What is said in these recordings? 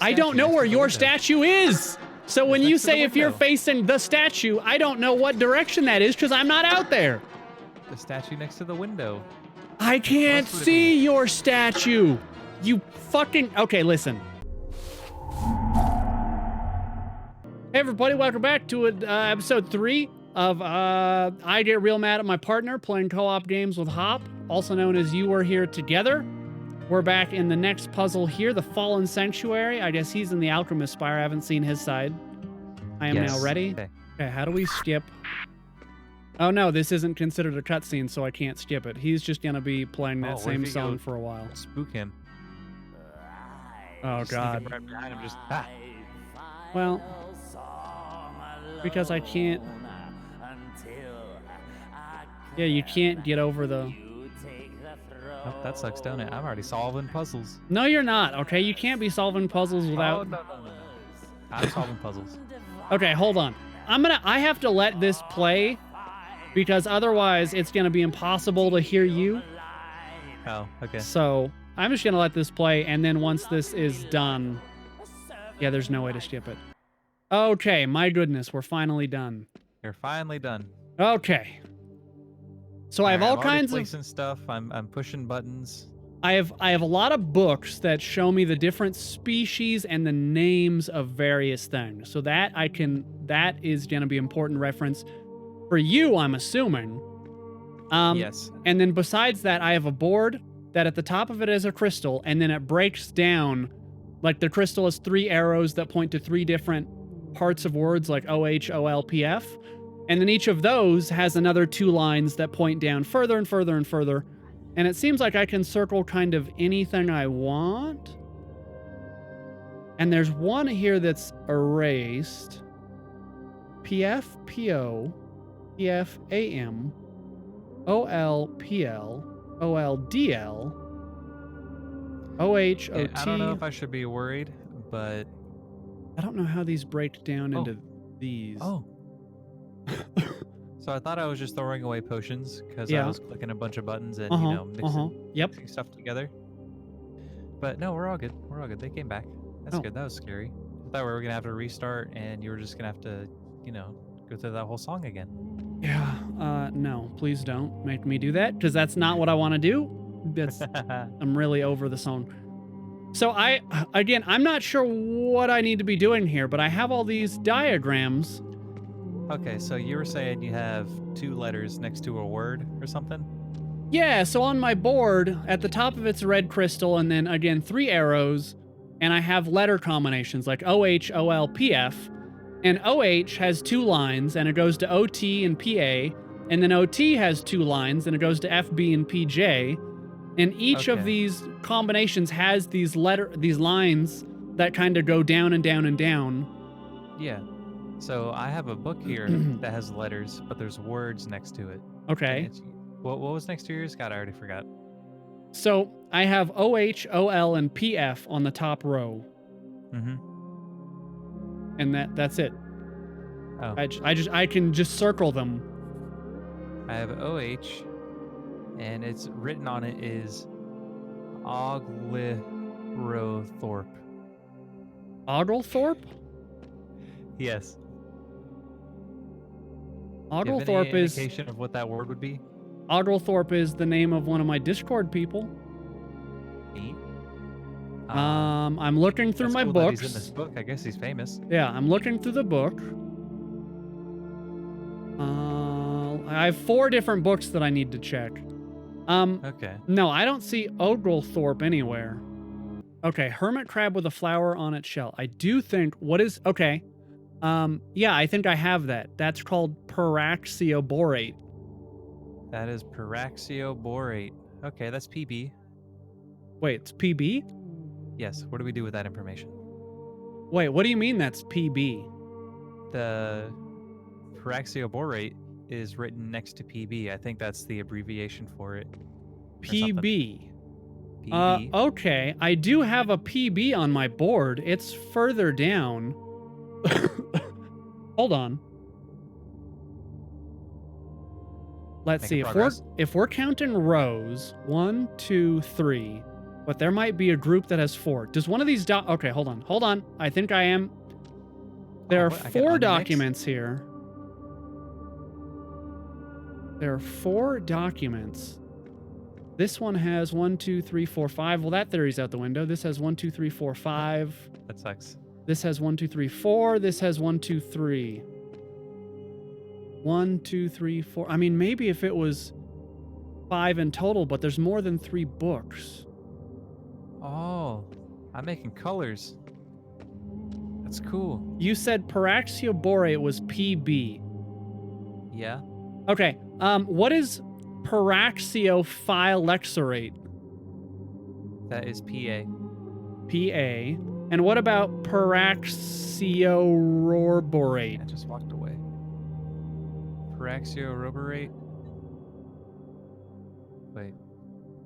I don't know where your statue is. So when you say if you're facing the statue, I don't know what direction that is because I'm not out there. The statue next to the window. I can't see your statue. You fucking... Okay, listen. Hey everybody, welcome back to episode 3 of I Get Real Mad at My Partner, playing co-op games with Hop, also known as You Were Here Together. We're back in the next puzzle here, the Fallen Sanctuary. I guess he's in the Alchemist Spire. I haven't seen his side. I am now ready. Okay, how do we skip? Oh no, this isn't considered a cutscene, so I can't skip it. He's just gonna be playing that same song for a while. Spook him. Oh god. Right behind him, just Well, because I can't. Yeah, you can't get over the... Oh, that sucks, don't it? I'm already solving puzzles. No, you're not, okay? You can't be solving puzzles without... Oh, no. I'm solving puzzles. Okay, hold on. I have to let this play because otherwise it's gonna be impossible to hear you. Oh, okay. So I'm just gonna let this play, and then once this is done... Yeah, there's no way to skip it. Okay, my goodness, we're finally done. You're finally done. Okay. So I have all kinds of stuff. I'm pushing buttons. I have a lot of books that show me the different species and the names of various things. So that is going to be important reference for you, I'm assuming. Yes. And then besides that, I have a board that at the top of it is a crystal, and then it breaks down, like the crystal has 3 arrows that point to 3 different parts of words like OH, OL, PF. And then each of those has another 2 lines that point down further and further and further. And it seems like I can circle kind of anything I want. And there's one here that's erased. PF, PO, PF, AM, OL, PL, OL, DL, OH, OT. I don't know if I should be worried, but... I don't know how these break down into these. Oh. So I thought I was just throwing away potions because I was clicking a bunch of buttons and mixing stuff together. But no, we're all good. We're all good. They came back. That's good. That was scary. I thought we were gonna have to restart and you were just gonna have to, go through that whole song again. Yeah. No, please don't make me do that because that's not what I want to do. I'm really over the song. So I'm not sure what I need to be doing here, but I have all these diagrams. Okay, so you were saying you have 2 letters next to a word or something? Yeah, so on my board, at the top of it's a red crystal, and then again 3 arrows, and I have letter combinations like OH, OL, PF, and OH has 2 lines, and it goes to OT and PA, and then OT has 2 lines, and it goes to FB and PJ, and each of these combinations has these lines that kind of go down and down and down. Yeah. So I have a book here that has letters, but there's words next to it. Okay. What was next to yours? God, I already forgot. So I have OH, OL, and PF on the top row. Mm-hmm. And that's it. Oh. I can just circle them. I have OH, and it's written on it is Oglethorpe. Oglethorpe? Yes. Oglethorpe is indication of what that word would be? Oglethorpe is the name of one of my Discord people. Neat. I'm looking through my books. He's in this book. I guess he's famous. Yeah, I'm looking through the book. I have 4 different books that I need to check. Okay. No, I don't see Oglethorpe anywhere. Okay, hermit crab with a flower on its shell. I do think okay. Yeah, I think I have that. That's called Paraxioborate. That is Paraxioborate. Okay, that's PB. Wait, it's PB? Yes. What do we do with that information? Wait, what do you mean that's PB? The Paraxioborate is written next to PB. I think that's the abbreviation for it. PB. PB. Okay. I do have a PB on my board. It's further down. Hold on. Let's see. If we're counting rows, 1, 2, 3. But there might be a group that has 4. Does one of these okay, hold on. Hold on. I think I am. There are 4 documents here. There are 4 documents. This one has 1, 2, 3, 4, 5. Well, that theory's out the window. This has 1, 2, 3, 4, 5. That sucks. This has 1, 2, 3, 4. This has 1, 2, 3. 1, 2, 3, 4. I mean, maybe if it was 5 in total, but there's more than 3 books. Oh, I'm making colors. That's cool. You said Paraxioborate was PB. Yeah. Okay. What is Paraxiophylexorate? That is PA. PA. And what about Paraxiororborate? I just walked away. Paraxioroborate. Wait.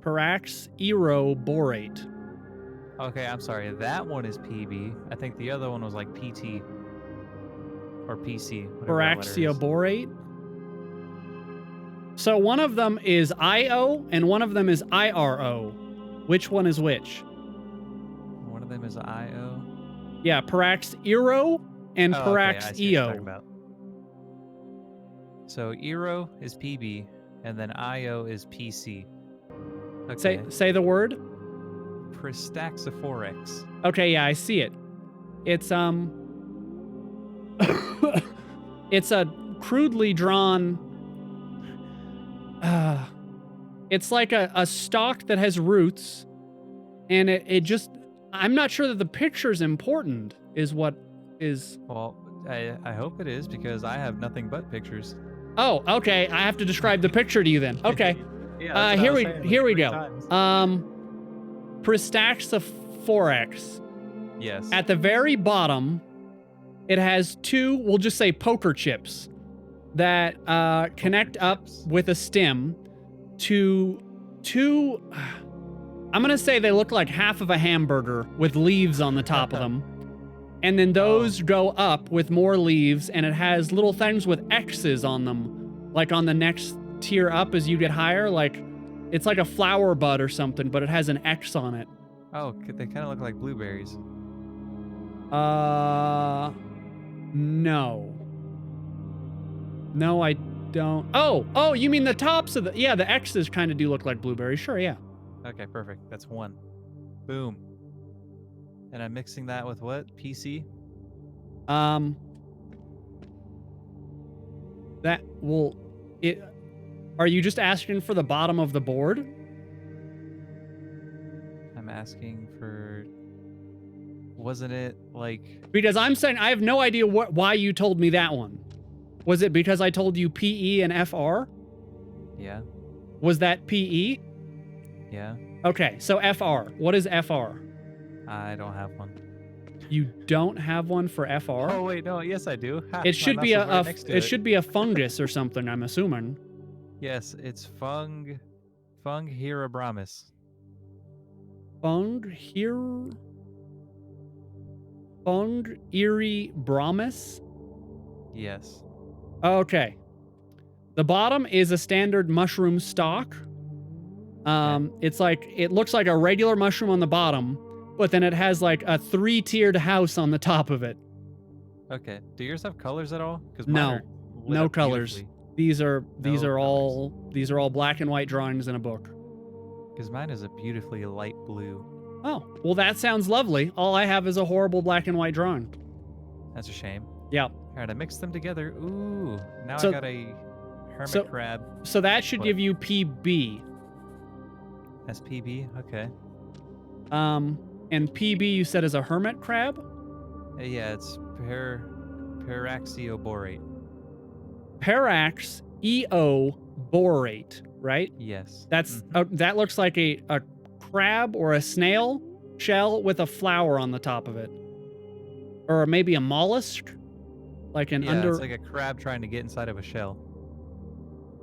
Paraxioborate. Okay, I'm sorry. That one is PB. I think the other one was like PT or PC. Paraxioborate. So one of them is IO and one of them is IRO. Which one is which? One of them is IO. Yeah, Paraxiro and Paraxio. Okay, so Eero is PB and then IO is PC. Okay. Say the word. Pristaxophorex. Okay, yeah, I see it. It's it's a crudely drawn it's like a stalk that has roots, and it just, I'm not sure that the picture's important is what is. Well, I hope it is, because I have nothing but pictures. Oh, okay. I have to describe the picture to you then. Okay. Yeah, here we go. Pristaxophorex. Yes. At the very bottom, it has 2, we'll just say poker chips, that connect up with a stem to 2. I'm gonna say they look like half of a hamburger with leaves on the top of them. And then those go up with more leaves, and it has little things with X's on them, like on the next tier up as you get higher. Like, it's like a flower bud or something, but it has an X on it. Oh, they kind of look like blueberries. No. No, I don't. Oh, you mean the tops of the, yeah, the X's kind of do look like blueberries. Sure, yeah. Okay, perfect. That's 1. Boom. And I'm mixing that with what? PC? That will, are you just asking for the bottom of the board? I'm asking for, wasn't it like... Because I'm saying I have no idea why you told me that one. Was it because I told you PE and FR? Yeah. Was that PE? Yeah. Okay, so FR. What is FR? I don't have one. You don't have one for FR? Oh wait, no, yes I do. It should be it should be a fungus or something, I'm assuming. Yes, it's Funghirabramis. Funghirabramis? Yes. Okay. The bottom is a standard mushroom stalk. It's like, it looks like a regular mushroom on the bottom, but then it has like a 3-tiered house on the top of it. Okay. Do yours have colors at all? No colors. These are all black and white drawings in a book. Because mine is a beautifully light blue. Oh, well, that sounds lovely. All I have is a horrible black and white drawing. That's a shame. Yeah. All right, I mixed them together. Ooh, now I got a hermit crab. So that should give you PB. That's PB? Okay. And PB you said is a hermit crab? Yeah, it's Paraxioborate. Paraxioborate, right? Yes. That's that looks like a crab or a snail shell with a flower on the top of it. Or maybe a mollusk? Like an it's like a crab trying to get inside of a shell.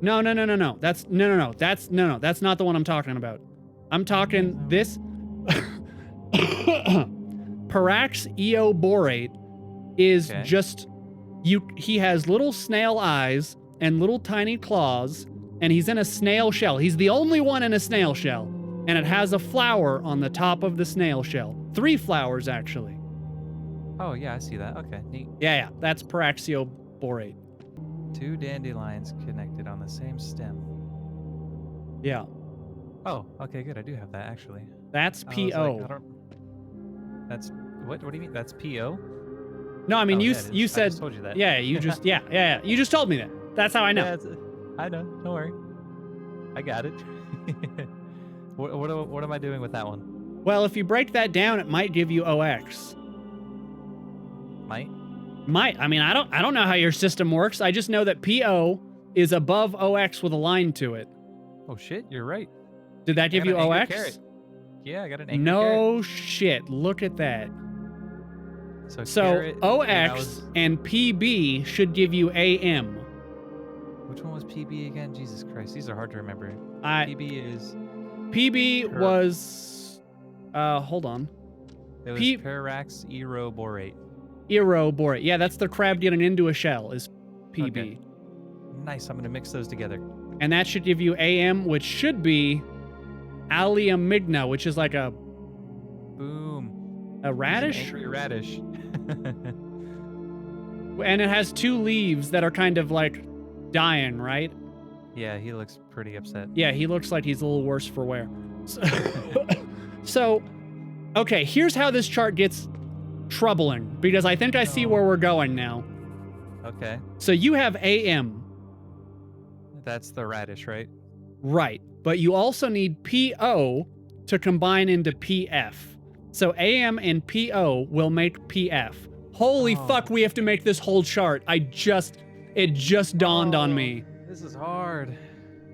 No. That's That's not the one I'm talking about. I'm talking this Paraxioborate is just he has little snail eyes and little tiny claws, and he's in a snail shell. He's the only one in a snail shell. and it has a flower on the top of the snail shell. 3 flowers, actually. Oh, yeah, I see that. Okay, neat. Yeah, that's Paraxioborate. 2 dandelions connected on the same stem. Yeah. Oh, okay, good. I do have that, actually. That's PO. That's... What do you mean? That's PO? No, I mean, you said... I just told you that. Yeah, you just... yeah. You just told me that. That's how I know. Yeah, I know. Don't worry. I got it. What am I doing with that one? Well, if you break that down, it might give you OX. Might? Might. I mean, I don't know how your system works. I just know that PO is above OX with a line to it. Oh shit, you're right. Did that give you OX? Carrot. Yeah, I got an angry No carrot. shit. Look at that. So carrot, OX and PB should give you AM. Which one was PB again? Jesus Christ, these are hard to remember. PB was hold on. It was Parax Eroborate. Eroborate. Yeah, that's the crab getting into a shell is PB. Okay. Nice, I'm gonna mix those together. And that should give you AM, which should be Alliamigna, which is like a... Boom. A radish? Angry radish. And it has 2 leaves that are kind of like dying, right? Yeah, he looks pretty upset. Yeah, he looks like he's a little worse for wear. So, okay, here's how this chart gets troubling, because I think I see where we're going now. Okay. So you have AM. That's the radish, right? Right, but you also need PO to combine into PF. So AM and PO will make PF. Holy fuck, we have to make this whole chart. It just dawned on me. This is hard.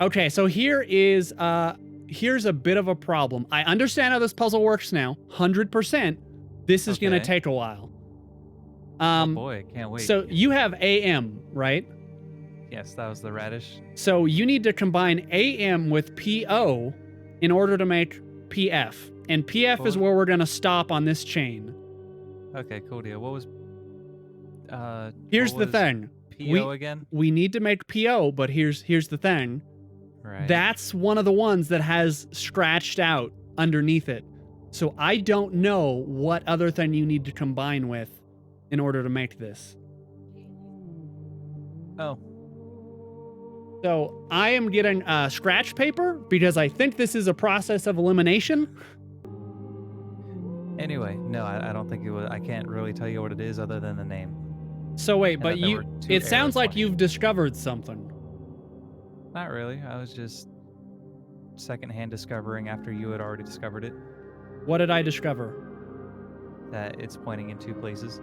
Okay, so here's a bit of a problem. I understand how this puzzle works now, 100%. This is gonna take a while. Oh boy, can't wait. So you have AM, right? Yes, that was the radish. So you need to combine AM with PO in order to make PF. And PF is where we're gonna stop on this chain. Okay, cool deal. What was here's the thing. PO again? We need to make PO, but here's the thing. Right. That's one of the ones that has scratched out underneath it. So I don't know what other thing you need to combine with in order to make this. Oh. So I am getting scratch paper because I think this is a process of elimination. Anyway, no, I don't think it was. I can't really tell you what it is other than the name. So wait, but it sounds like you've discovered something. Not really. I was just secondhand discovering after you had already discovered it. What did I discover? That it's pointing in 2 places.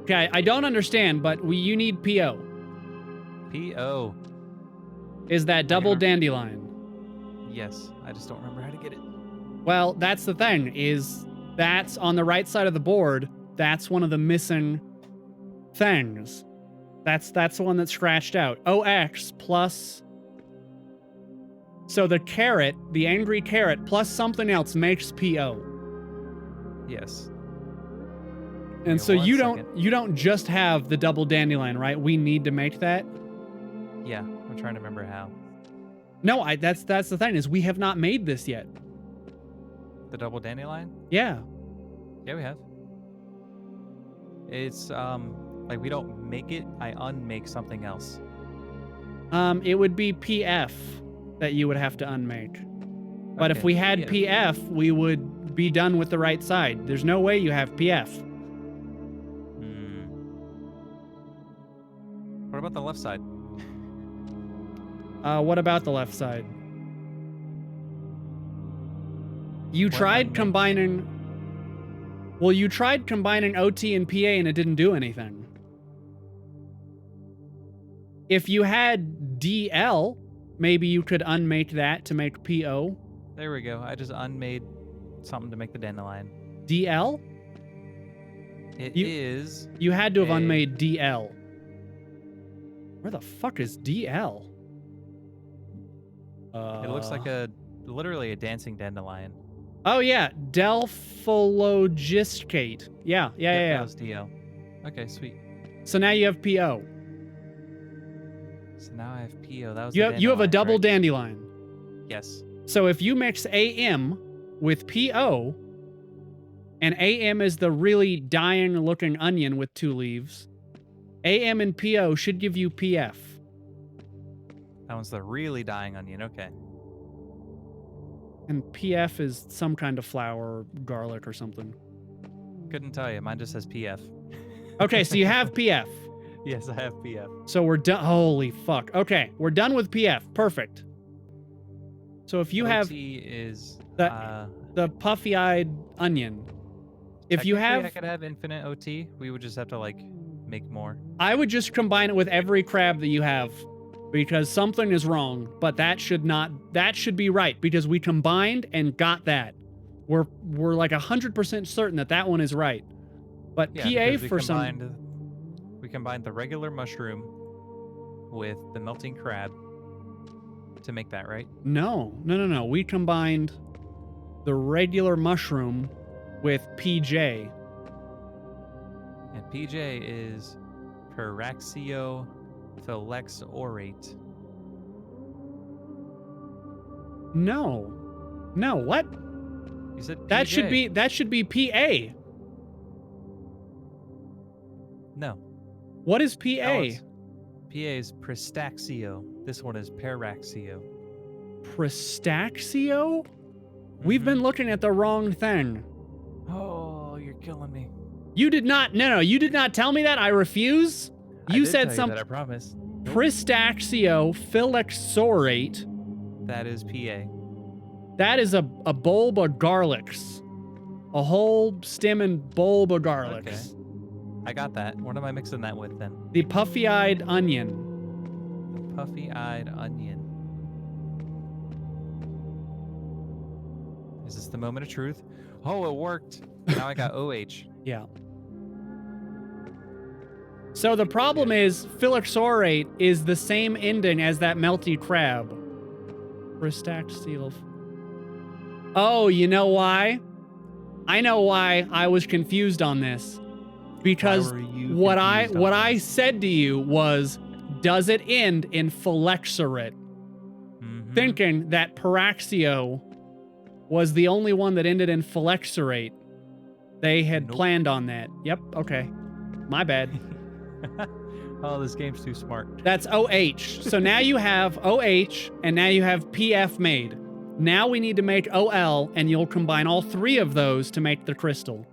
Okay, I don't understand, but you need PO. PO. Is that double dandelion? Yes, I just don't remember how to get it. Well, that's the thing, is that's on the right side of the board. That's one of the missing things. That's the one that's scratched out. OX plus... So the carrot, the angry carrot, plus something else makes PO. Yes. And so you don't just have the double dandelion, right? We need to make that? Yeah, I'm trying to remember how. No, that's the thing, is we have not made this yet. The double dandelion? Yeah. Yeah, we have. It's like we don't make it, I unmake something else. It would be PF that you would have to unmake. But if we had PF, we would be done with the right side. There's no way you have PF. What about the left side? What about the left side? You tried combining... Well, you tried combining OT and PA and it didn't do anything. If you had DL, maybe you could unmake that to make PO. There we go. I just unmade something to make the dandelion. DL? It is... You had to have unmade DL. Where the fuck is DL? It looks like literally a dancing dandelion. Oh yeah, Delphologiscate. Yeah. That was DL. Okay, sweet. So now you have PO. So now I have PO. That was you have a double dandelion. Yes. So if you mix AM with PO, and AM is the really dying looking onion with 2 leaves, AM and PO should give you PF. That one's the really dying onion. Okay. And PF is some kind of flour, garlic, or something. Couldn't tell you. Mine just says PF. Okay, so you have PF. Yes, I have PF. So we're done. Holy fuck. Okay, we're done with PF. Perfect. So if you OT have is the puffy-eyed onion, if you have, I could have infinite OT. We would just have to like make more. I would just combine it with every crab that you have, because something is wrong. But that should not. That should be right because we combined and got that. We're like 100% certain that that one is right. But Yeah, PA for some. We combined the regular mushroom with the melting crab to make that, right? No. We combined the regular mushroom with PJ. And PJ is Paraxio phylexorate. No, what? You said PJ. That should be PA. No. What is PA? PA is Pristaxio. This one is Paraxio. Pristaxio? We've been looking at the wrong thing. Oh, you're killing me. You did not. No, you did not tell me that. I refuse. You said something. I promise. Pristaxio phylexorate. That is PA. That is a bulb of garlics. A whole stem and bulb of garlics. Okay. I got that. What am I mixing that with then? The puffy-eyed onion. The puffy-eyed onion. Is this the moment of truth? Oh, it worked. Now I got OH. Yeah. So the problem is, phylexorate is the same ending as that melty crab. Pristaxio. Oh, you know why? I know why I was confused on this. Because what I said to you was, does it end in phylexorate? Thinking that Paraxio was the only one that ended in phylexorate. They had planned on that. Yep, okay. My bad. Oh, this game's too smart. That's OH. So now you have OH, and now you have PF made. Now we need to make OL, and you'll combine all 3 of those to make the crystal.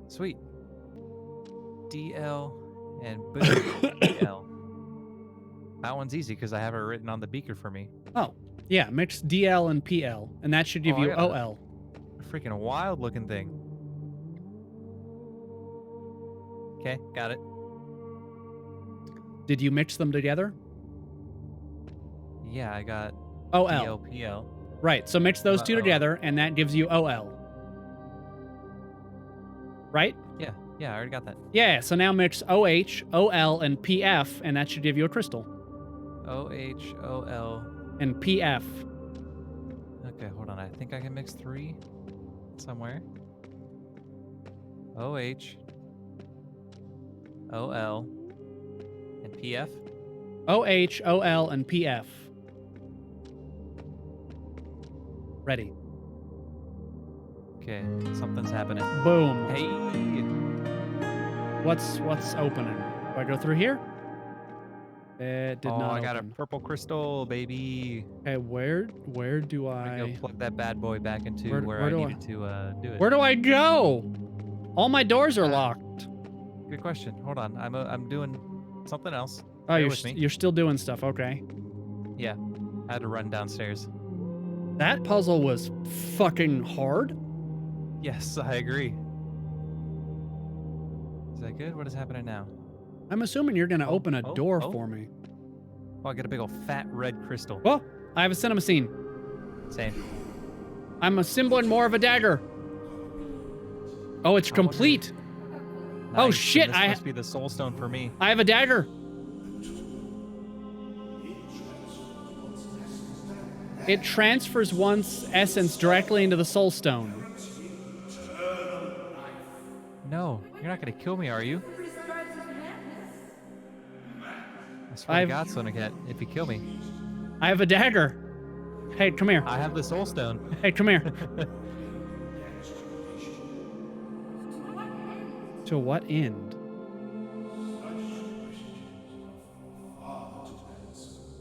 Sweet. DL and BL. That one's easy because I have it written on the beaker for me. Oh, yeah. Mix DL and PL, and that should give you OL. A freaking wild looking thing. Okay, got it. Did you mix them together? Yeah, I got OL. PL. Right, so mix those 2 together, and that gives you OL. Right? Yeah, I already got that. Yeah, so now mix OH, OL, and PF, and that should give you a crystal. OH, OL. And PF. Okay, hold on. I think I can mix 3 somewhere. OH, OL, and PF. OH, OL, and PF. Ready. Okay, something's happening. Boom. Hey. What's opening? Do I go through here? It did not. I got a purple crystal, baby. Okay, where do I go plug that bad boy back into where I needed to do it? Where do I go? All my doors are locked. Good question. Hold on. I'm doing something else. Oh, you're still doing stuff. Okay. Yeah, I had to run downstairs. That puzzle was fucking hard. Yes, I agree. Is that good? What is happening now? I'm assuming you're going to open a door for me. Oh, I got a big old fat red crystal. Well, I have a cinema scene. Same. I'm assembling more of a dagger. Oh, it's complete. Nice. Oh, shit. This must be the soul stone for me. I have a dagger. It transfers one's essence directly into the soul stone. No, you're not going to kill me, are you? I swear to God, Sonoket, if you kill me. I have a dagger. Hey, come here. I have the soul stone. Hey, come here. To what end?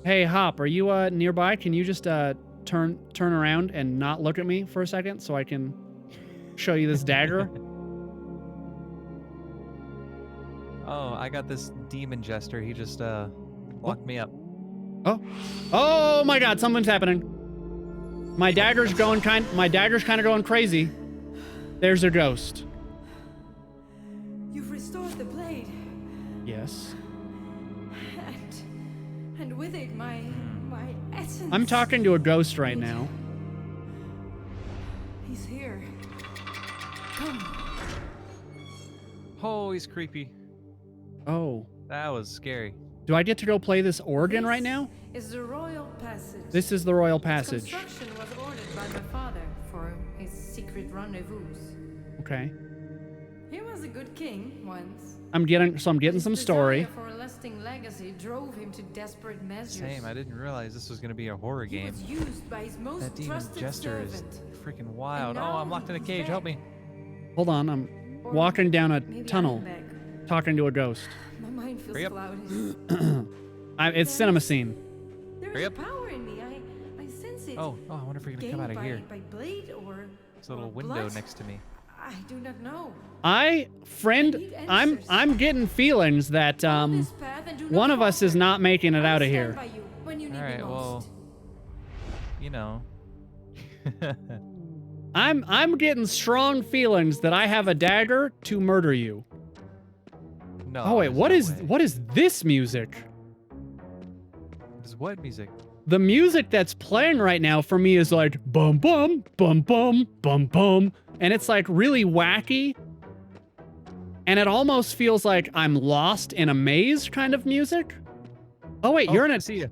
Hey, Hop, are you nearby? Can you just turn around and not look at me for a second so I can show you this dagger? Oh, I got this demon jester. He just locked me up. Oh. Oh my god, something's happening. My dagger's kind of going crazy. There's a ghost. You've restored the blade. Yes. And with it my essence. I'm talking to a ghost right now. He's here. Come. Oh, he's creepy. Oh. That was scary. Do I get to go play this organ right now? Is the royal passage. This is the royal passage. Construction was ordered by my father for his secret rendezvous. Okay. He was a good king once. I'm getting some story. His desire for a lasting legacy drove him to desperate measures. Same. I didn't realize this was going to be a horror He game. was used by his most That demon trusted jester is servant. freaking wild. And Oh, now I'm locked in a he's cage. dead. Help me. Hold on, I'm Or walking down a maybe tunnel, I'm back. talking to a ghost. My mind feels Hurry up. cloudy. It's cinema scene. There Hurry is up. power in me. I sense it. Oh, I wonder if we're going to come out of here. By blade or There's a little or window blood? next to me. I do not know. I'm getting feelings that Follow this path and do not one of us is falter. not making it I'll out of stand here. by you when you need All me right, well, most. you know. I'm getting strong feelings that I have a dagger to murder you. No. Oh wait, there's no way. what is this music? Is what music? The music that's playing right now for me is like bum bum bum bum bum bum, and it's like really wacky. And it almost feels like I'm lost in a maze kind of music. Oh wait, you're in I a see you.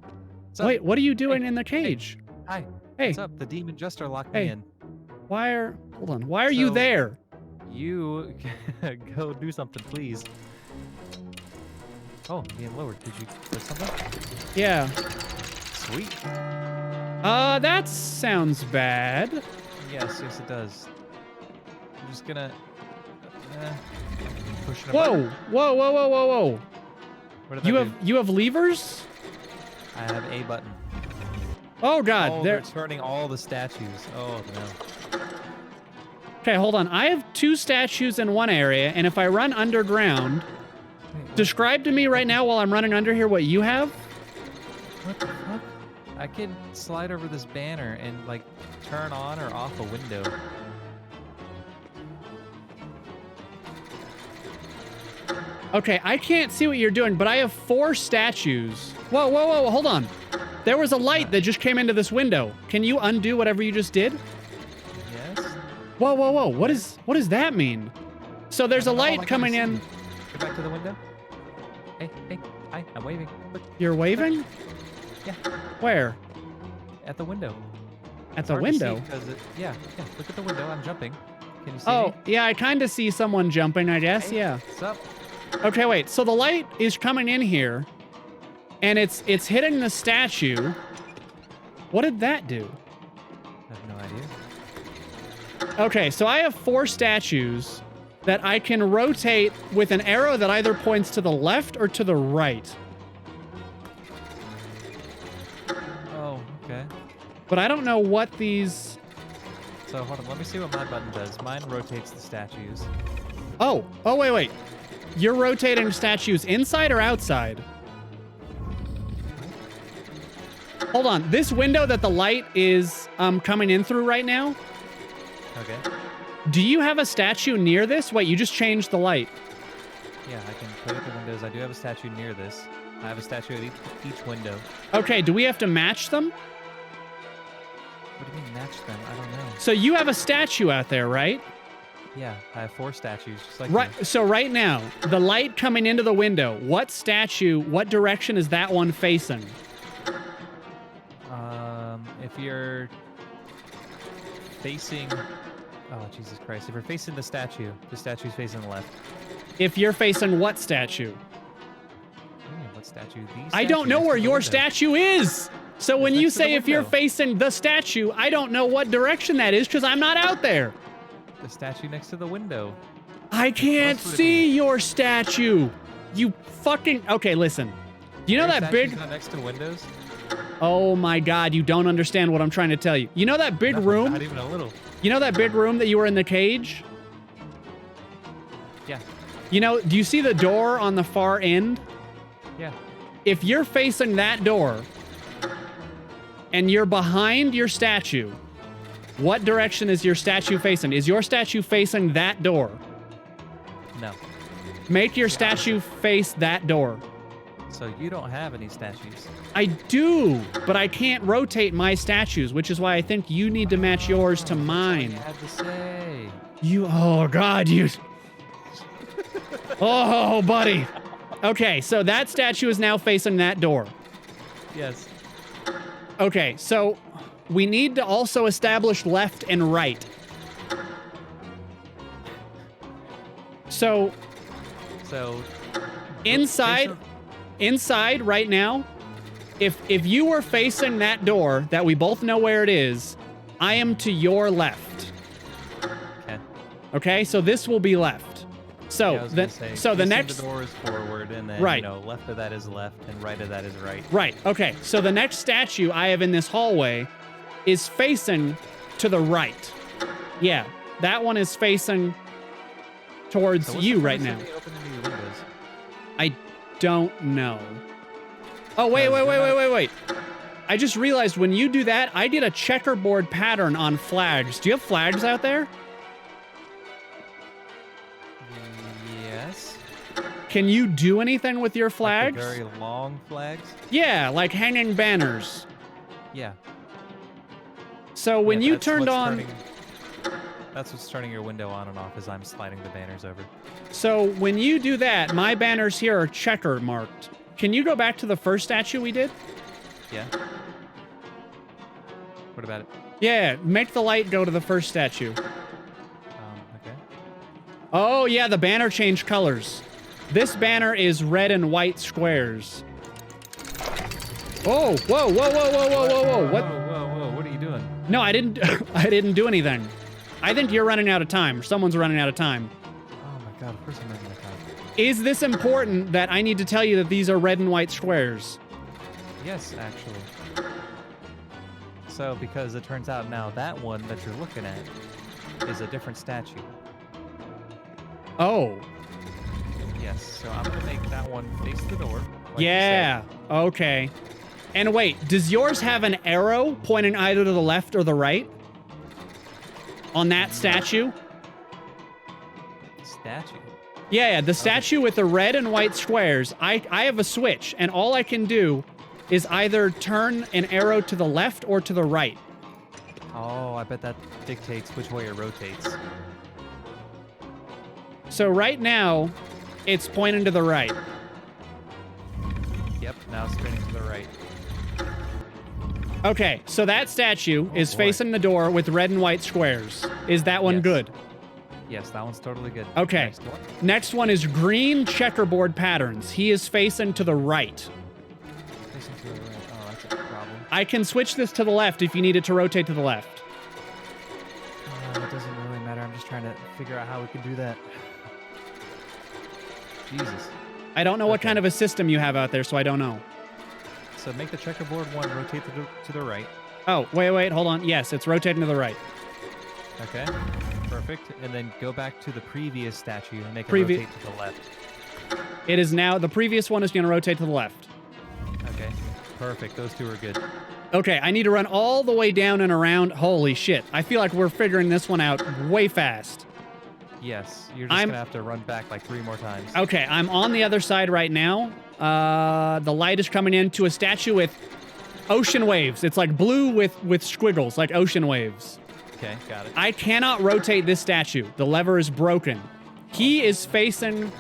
Wait, what are you doing in the cage? Hi. Hey, What's up? The demon jester locked Hey. me in. hold on. Why are you So- there? You go do something, please. Oh, I'm being lowered. Did you click something? Yeah. Sweet. That sounds bad. Yes, it does. I'm just gonna push it. Whoa, whoa, whoa, whoa, whoa, whoa. What did that do? You have levers? I have A button. Oh god, Oh, there. they're turning all the statues. Oh no. Okay, hold on. I have 2 statues in one area, and if I run underground, Wait, what? describe to me right now while I'm running under here what you have. What the fuck? I can slide over this banner and like turn on or off a window. Okay, I can't see what you're doing, but I have 4 statues. Whoa, whoa, whoa, hold on. There was a light that just came into this window. Can you undo whatever you just did? Yes. Whoa, whoa, whoa. What does that mean? So there's a Oh, I light can't coming see in. you. Go back to the window. Hey, hi, I'm waving. Look, You're waving? yeah, Where? at the window. At It's the hard to see window? 'cause yeah, look at the window. I'm jumping. Can you see Oh, me? yeah, I kind of see someone jumping, I guess. Hey, Yeah. What's up? Okay, wait. So the light is coming in here, and it's hitting the statue. What did that do? I have no idea. Okay, so I have 4 statues that I can rotate with an arrow that either points to the left or to the right. Oh, okay. But I don't know what these... So hold on, let me see what my button does. Mine rotates the statues. Oh, wait. You're rotating statues inside or outside? Hold on. This window that the light is coming in through right now, Okay. do you have a statue near this? Wait, you just changed the light. Yeah, I can play with the windows. I do have a statue near this. I have a statue at each window. Okay, do we have to match them? What do you mean match them? I don't know. So you have a statue out there, right? Yeah, I have 4 statues. Just like Right. you. So right now, the light coming into the window, what direction is that one facing? If you're facing... Oh, Jesus Christ. If you're facing the statue's facing the left. If you're facing what statue? What statue? These I don't know statues where to the your window. statue is. So when you say if you're facing the statue, I don't know what direction that is because I'm not out there. The statue next to the window. I can't see your statue. You fucking... Okay, listen. Do you know that big... Not next to windows? Oh my God, you don't understand what I'm trying to tell you. You know that big room? Not even a little. You know that big room that you were in the cage? Yeah. You know, do you see the door on the far end? Yeah. If you're facing that door and you're behind your statue, what direction is your statue facing? Is your statue facing that door? No. Make your statue face that door. So you don't have any statues. I do, but I can't rotate my statues, which is why I think you need to match yours to mine. I had to say. You, oh God, you. Oh, buddy. Okay, so that statue is now facing that door. Yes. Okay, so we need to also establish left and right. So inside right now, if you were facing that door that we both know where it is, I am to your left. Okay. Okay, so this will be left. So yeah, the next the door is forward, and then right. You know, left of that is left, and right of that is right. Right. Okay. So the next statue I have in this hallway is facing to the right. Yeah, that one is facing towards you right now. I don't know. Oh, wait. I just realized when you do that, I did a checkerboard pattern on flags. Do you have flags out there? Yes. Can you do anything with your flags? Like the very long flags? Yeah, like hanging banners. Yeah. So when you turned on... That's what's turning your window on and off as I'm sliding the banners over. So when you do that, my banners here are checker marked. Can you go back to the first statue we did? Yeah. What about it? Yeah, make the light go to the first statue. Okay. Oh, yeah, the banner changed colors. This banner is red and white squares. Oh, whoa. What? Whoa, what are you doing? No, I didn't do anything. I think you're running out of time, or someone's running out of time. Oh my God, of course I'm running out of time. Is this important that I need to tell you that these are red and white squares? Yes, actually. So, because it turns out now that one that you're looking at is a different statue. Oh. Yes, so I'm going to make that one face the door. Like yeah, okay. And wait, does yours have an arrow pointing either to the left or the right? On that statue? Statue? Yeah, the statue with the red and white squares. I have a switch, and all I can do is either turn an arrow to the left or to the right. Oh, I bet that dictates which way it rotates. So right now, it's pointing to the right. Yep, now it's spinning to the right. Okay, so that statue is facing the door with red and white squares. Is that one good? Yes, that one's totally good. Okay. Next one is green checkerboard patterns. He is facing to the right. Facing to the right. Oh, that's a problem. I can switch this to the left if you need it to rotate to the left. It doesn't really matter. I'm just trying to figure out how we can do that. Jesus. I don't know what kind of a system you have out there, so I don't know. So make the checkerboard one rotate to the right. Oh, wait, hold on. Yes, it's rotating to the right. Okay, perfect. And then go back to the previous statue and make it rotate to the left. It is now, the previous one is going to rotate to the left. Okay, perfect. Those two are good. Okay, I need to run all the way down and around. Holy shit. I feel like we're figuring this one out way fast. Yes, you're just going to have to run back like 3 more times. Okay, I'm on the other side right now. The light is coming into a statue with ocean waves. It's like blue with squiggles, like ocean waves. Okay, got it. I cannot rotate this statue. The lever is broken. He is facing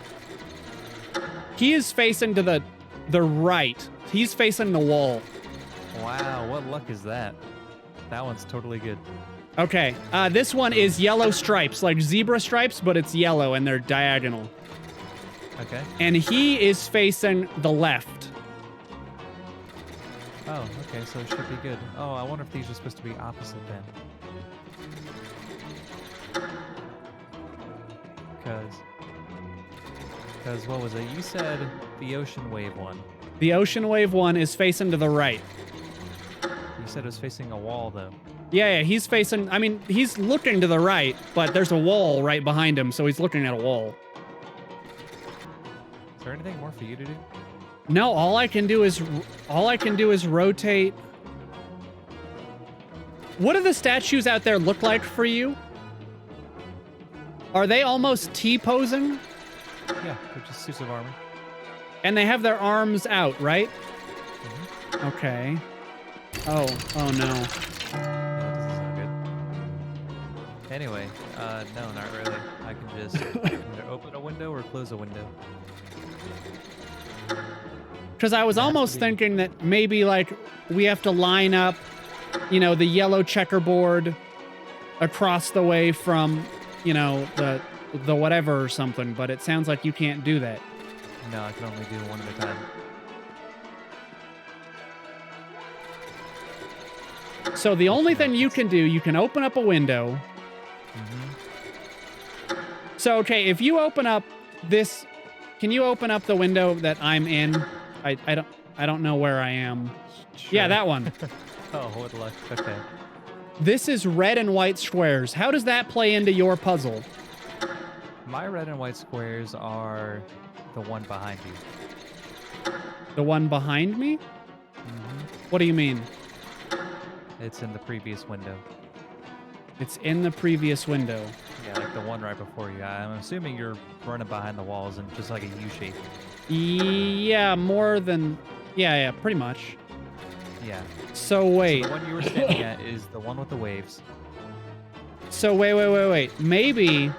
to the right. He's facing the wall. Wow, what luck is that? That one's totally good. Okay, this one is yellow stripes, like zebra stripes, but it's yellow and they're diagonal. Okay. And he is facing the left. Oh, okay, so it should be good. Oh, I wonder if these are supposed to be opposite then. Because what was it? You said the ocean wave one. The ocean wave one is facing to the right. You said it was facing a wall, though. Yeah, he's facing... I mean, he's looking to the right, but there's a wall right behind him, so he's looking at a wall. Is there anything more for you to do? No, all I can do is rotate. What do the statues out there look like for you? Are they almost T-posing? Yeah, they're just suits of armor. And they have their arms out, right? Mm-hmm. Okay. Oh no. Yeah, this is not good. Anyway, no, not really. I can just either open a window or close a window. Because I was almost thinking that maybe, like, we have to line up, you know, the yellow checkerboard across the way from, you know, the whatever or something, but it sounds like you can't do that. No, I can only do one at a time. So the only thing you can do, you can open up a window. Mm-hmm. So, okay, if you open up this, can you open up the window that I'm in? I don't know where I am. Sure. Yeah, that one. Oh, what luck. Okay. This is red and white squares. How does that play into your puzzle? My red and white squares are the one behind you. The one behind me? Mm-hmm. What do you mean? It's in the previous window. It's in the previous window. Yeah, like the one right before you. I'm assuming you're running behind the walls in just like a U shape. Yeah, more than... Yeah, pretty much. Yeah. So wait. So the one you were standing at is the one with the waves. So wait. Maybe...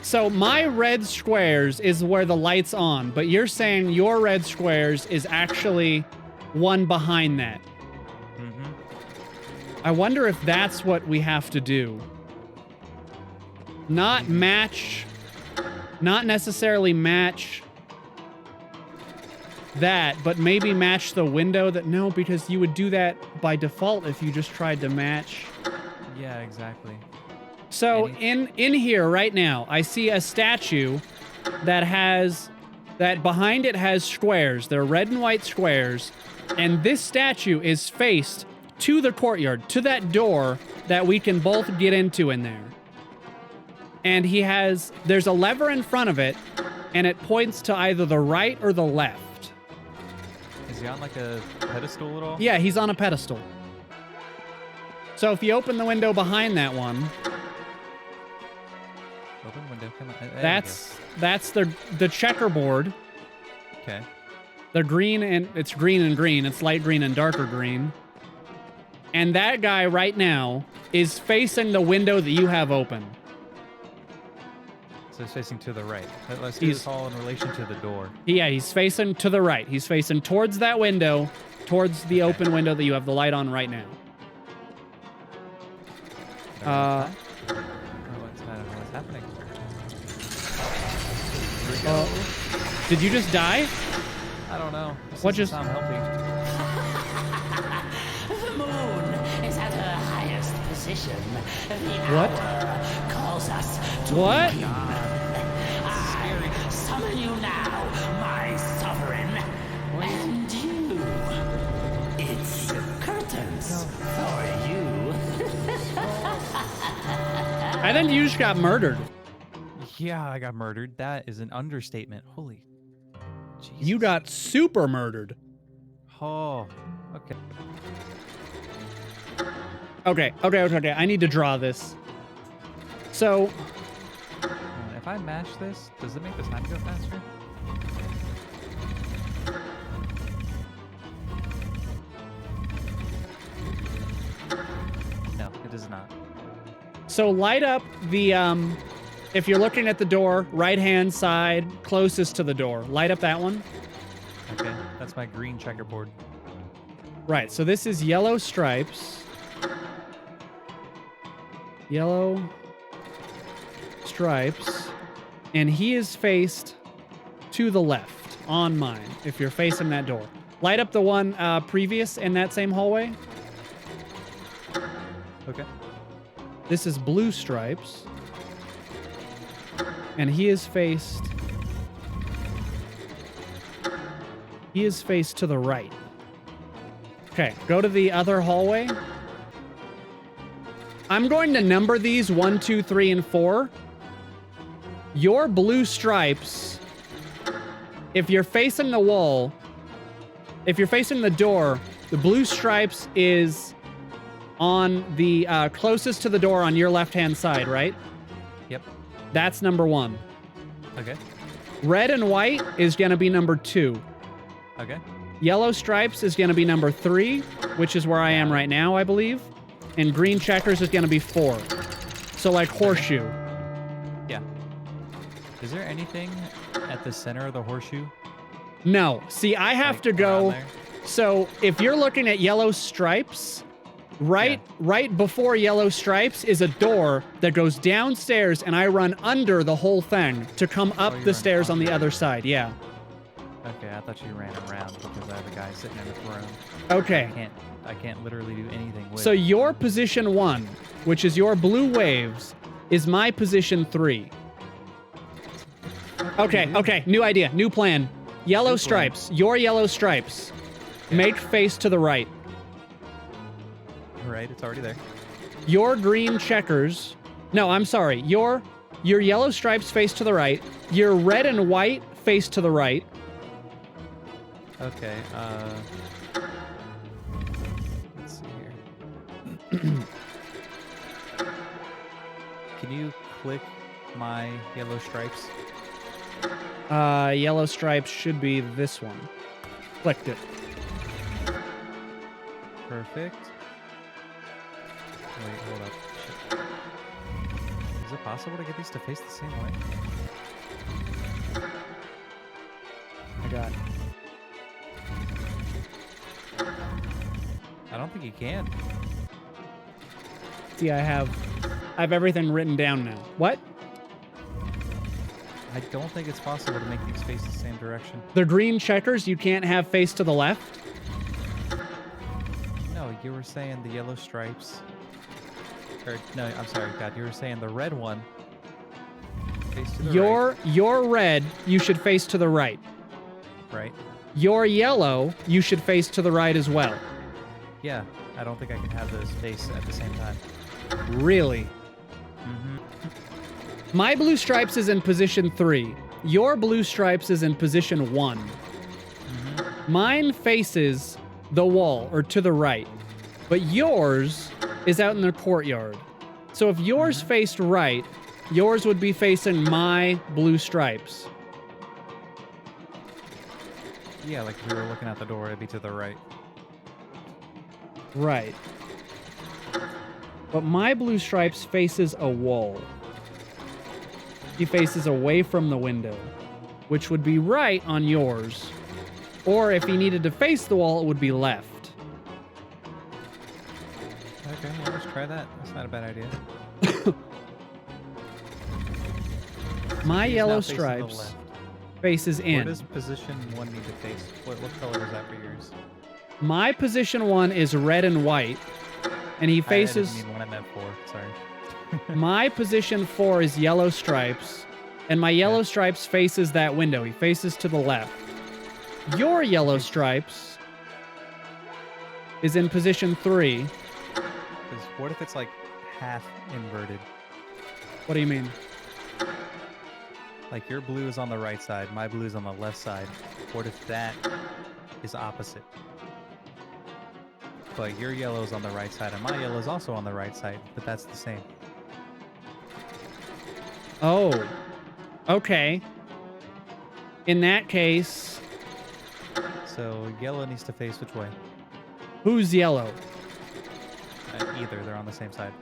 So my red squares is where the light's on, but you're saying your red squares is actually one behind that. Mm-hmm. I wonder if that's what we have to do. Not necessarily match that, but maybe match the window that... No, because you would do that by default if you just tried to match. Yeah, exactly. So in here right now, I see a statue that behind it has squares. They're red and white squares. And this statue is faced to the courtyard, to that door that we can both get into in there. And there's a lever in front of it, and it points to either the right or the left. Is he on like a pedestal at all? Yeah, he's on a pedestal. So if you open the window behind that one... Open window, come on. That's the checkerboard. Okay. They're green, and it's green and green. It's light green and darker green. And that guy right now is facing the window that you have open. So he's facing to the right. Let's do this all in relation to the door. Yeah, he's facing to the right. He's facing towards that window, towards the open window that you have the light on right now. What's happening? Did you just die? I don't know. This What doesn't just sound healthy? The moon is at her highest position. The What? hour calls us to What? begin. I summon you now, my sovereign. And you. It's curtains for you. I think you just got murdered. Yeah, I got murdered. That is an understatement. Holy Jesus. You got super murdered. Oh, okay. Okay. I need to draw this. So, If I mash this, does it make the time go faster? No, it does not. So light up the, if you're looking at the door, right-hand side, closest to the door. Light up that one. Okay, that's my green checkerboard. Right, so this is yellow stripes. Yellow stripes. And he is faced to the left on mine, if you're facing that door. Light up the one previous in that same hallway. Okay. This is Blue Stripes. And he is faced... He is faced to the right. Okay, go to the other hallway. I'm going to number these 1, 2, 3, and 4. Your Blue Stripes, if you're facing the wall, if you're facing the door, the Blue Stripes is on the closest to the door on your left-hand side, right? Yep. That's number 1. Okay. Red and white is going to be number 2. Okay. Yellow Stripes is going to be number 3, which is where I am right now, I believe. And green checkers is going to be 4. So like horseshoe. Yeah. Is there anything at the center of the horseshoe? No. See, I have to go. So if you're looking at Yellow Stripes, right before Yellow Stripes is a door that goes downstairs, and I run under the whole thing to come up the stairs on the other side. Yeah. Okay, I thought you ran around because I have a guy sitting in the throne. Okay. I can't literally do anything with. So your position 1, which is your blue waves, is my position 3. Okay, new idea, new plan. Yellow Stripes, your Yellow Stripes. Okay. Make face to the right. Right, it's already there. Your green checkers. No, I'm sorry. Your Yellow Stripes face to the right. Your red and white face to the right. Okay, let's see here. Can you click my Yellow Stripes? Yellow Stripes should be this one. Clicked it. Perfect. Wait, hold up. Shit. Is it possible to get these to face the same way? I got it. I don't think you can. See, I have everything written down now. What? I don't think it's possible to make these face the same direction. The green checkers you can't have face to the left? No, you were saying the Yellow Stripes. Or, no, I'm sorry, God, you were saying the red one face to the right. Your red, you should face to the right. Right? Your yellow, you should face to the right as well. Yeah, I don't think I can have those face at the same time. Really? Mm-hmm. My Blue Stripes is in position 3. Your Blue Stripes is in position 1. Mm-hmm. Mine faces the wall, or to the right. But yours is out in the courtyard. So if yours faced right, yours would be facing my Blue Stripes. Yeah, like if we were looking at the door, it'd be to the right. Right. But my Blue Stripes faces a wall. He faces away from the window, which would be right on yours. Or if he needed to face the wall, it would be left. Okay, well, let's try that. That's not a bad idea. My He's Yellow now facing the Stripes left. faces Where in. does position 1 need to face? What color is that for yours? My position 1 is red and white, and he I faces... didn't mean 1, I meant 4. Sorry. My position 4 is Yellow Stripes, and my Yellow Stripes faces that window. He faces to the left. Your Yellow Stripes is in position 3. Because what if it's like half inverted? What do you mean? Like your blue is on the right side, my blue is on the left side. What if that is opposite? But your yellow is on the right side, and my yellow is also on the right side, but that's the same. Oh. Okay. In that case... So yellow needs to face which way? Who's yellow? Either, they're on the same side.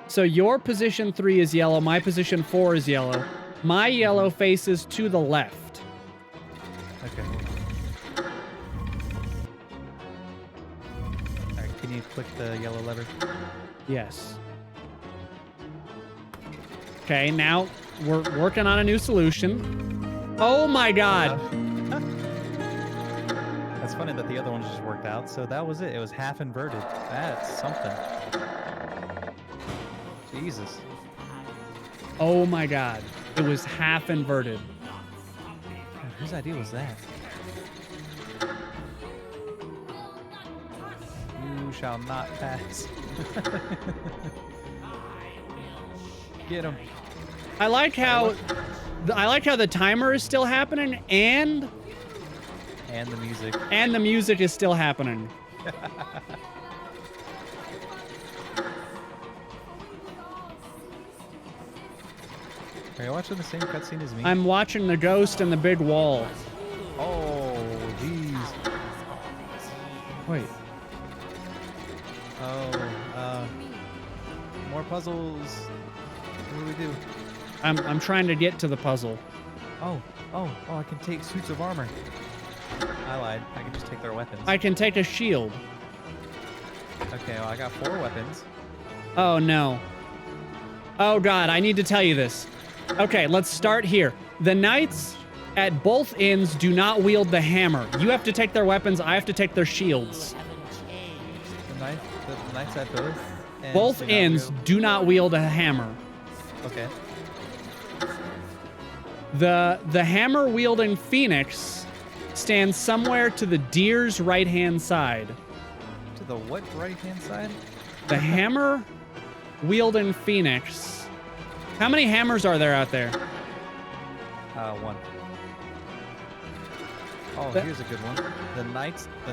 So your position 3 is yellow, my position 4 is yellow. My yellow faces to the left. Okay. Alright, can you click the yellow lever? Yes. Okay, now we're working on a new solution. Oh my god! That's It's funny that the other ones just worked out. So that was it. It was half inverted. That's something. Jesus. Oh my god. It was half inverted. God, whose idea was that? You shall not pass. Get him. I like how the timer is still happening and the music. And the music is still happening. Are you watching the same cutscene as me? I'm watching the ghost and the big wall. Oh, jeez. Wait. Oh, more puzzles. What do we do? I'm trying to get to the puzzle. Oh, I can take suits of armor. I lied. I can just take their weapons. I can take a shield. Okay, well, I got 4 weapons. Oh, no. Oh, God, I need to tell you this. Okay, let's start here. The knights at both ends do not wield the hammer. You have to take their weapons. I have to take their shields. The knights at both ends. Both ends do not wield a hammer. Okay. The hammer-wielding phoenix stands somewhere to the deer's right-hand side. To the what right-hand side? The hammer-wielding phoenix. How many hammers are there out there? 1. Oh, here's a good one. The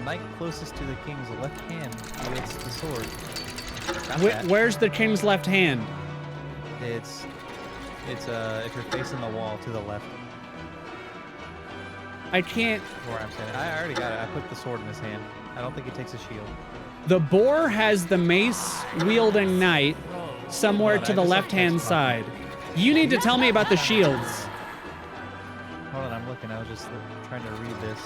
knight closest to the king's left hand wields the sword. Where's the king's left hand? It's if you're facing the wall to the left. I can't. Where I'm saying it. I already got it. I put the sword in his hand. I don't think he takes a shield. The boar has the mace-wielding knight somewhere to the left-hand side. You need to tell me about the shields. Hold on, I'm looking. I was just trying to read this.